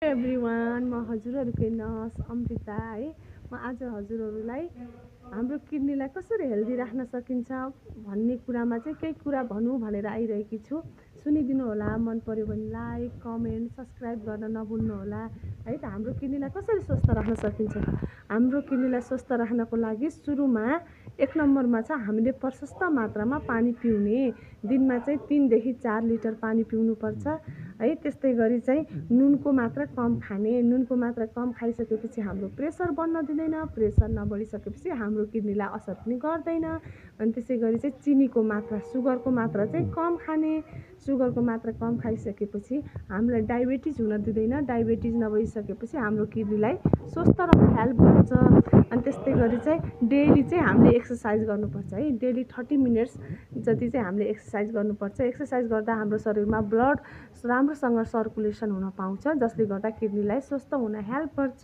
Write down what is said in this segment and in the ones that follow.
Everyone म हजुरहरूको nurse Amrita है। म आज हजुरहरूलाई हाम्रो किडनीलाई कसरी हेल्दी राख्न सकिन्छ भन्ने कुरामा चाहिँ केही कुरा भनौँ भनेर आइरहेकी छु। सुनिदिनु होला, मन पर्यो भने लाइक कमेन्ट सब्सक्राइब गर्न नभुल्नु होला है। त हाम्रो किडनीलाई कसरी स्वस्थ राख्न सकिन्छ? हाम्रो किडनीलाई स्वस्थ राख्नको लागि सुरुमा 1 नम्बरमा छ हामीले प्रशस्त मात्रामा पानी पिउने। दिनमा चाहिँ 3 देखि 4 लिटर पानी पिउनुपर्छ है। त्यस्तै गरी चाहिँ नुनको मात्रा कम खाने। नुनको मात्रा कम खाइसकेपछि हाम्रो प्रेसर बढ्न दिँदैन। प्रेसर नबढिसकेपछि हाम्रो किडनीलाई असर पनि गर्दैन। अनि त्यसै गरी चाहिँ चिनीको मात्रा, सुगरको मात्रा चाहिँ कम खाने। सुगरको मात्रा कम खाइसकेपछि हामीलाई डायबिटिज हुन दिँदैन। डायबिटिज नभइसकेपछि हाम्रो किडनीलाई स्वस्थ रहन हेल्प गर्छ। अनि त्यस्तै गरी चाहिँ डेली चाहिँ हामीले एक्सर्साइज गर्नुपर्छ है। डेली 30 मिनट्स जति चाहिँ हामीले एक्सर्साइज गर्नुपर्छ। एक्सर्साइज गर्दा हाम्रो शरीरमा ब्लड राम्रोसँग सर्कुलेसन हुन पाउँछ, जसले गर्दा किडनीलाई स्वस्थ हुन हेल्प गर्छ।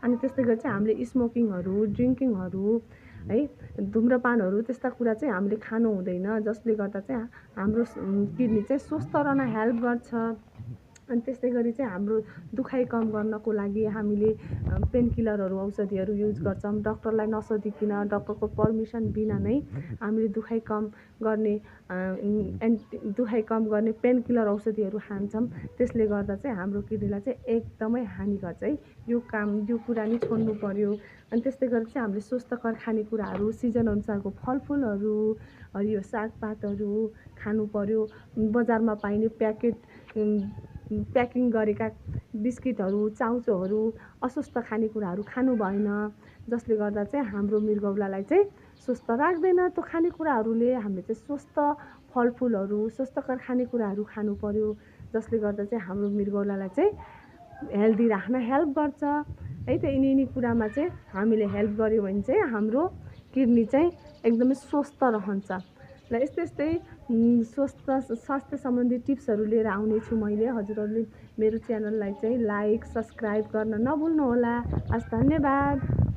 अनि त्यस्तै गरी चाहिँ हामीले स्मोकिङहरू, ड्रिङ्किङहरू है, धुम्रपानहरू त्यस्ता कुरा चाहिँ हामीले खानु हुँदैन, जसले गर्दा चाहिँ हाम्रो किडनी चाहिँ स्वस्थ रहन हेल्प गर्छ। अनि त्यस्तै गरी चाहिँ हाम्रो दुखाइ कम गर्नको लागि हामीले पेनकिलरहरू, औषधिहरू युज गर्छौँ। डक्टरलाई नसोधिकन, डक्टरको पर्मिसन बिना नै हामीले दुखाइ कम गर्ने पेनकिलर औषधिहरू खान्छौँ। त्यसले गर्दा चाहिँ हाम्रो किडनीलाई चाहिँ एकदमै हानि गर्छ है। यो कुरा नि छोड्नु पर्यो। अनि त्यस्तै गरी चाहिँ हामीले स्वस्थकर खानेकुराहरू, सिजनअनुसारको फलफुलहरू, हरियो सागपातहरू खानु पर्यो। बजारमा पाइने प्याकिङ गरेका बिस्किटहरू, चाउचोहरू, अस्वस्थ खानेकुराहरू खानु भएन, जसले गर्दा चाहिँ हाम्रो मृगौलालाई चाहिँ स्वस्थ राख्दैन। त्यो खानेकुराहरूले हामीले चाहिँ स्वस्थ फलफुलहरू, स्वस्थकर खानेकुराहरू खानु पर्यो, जसले गर्दा चाहिँ हाम्रो मृगौलालाई चाहिँ हेल्दी राख्न हेल्प गर्छ है। त यिनी कुरामा चाहिँ हामीले हेल्प गर्यो भने चाहिँ हाम्रो किडनी चाहिँ एकदमै स्वस्थ रहन्छ। ल यस्तै स्वास्थ्य सम्बन्धी टिप्सहरू लिएर आउनेछु मैले। हजुरहरूले मेरो च्यानललाई चाहिँ लाइक सब्सक्राइब गर्न नभुल्नु होला। हस्, धन्यवाद।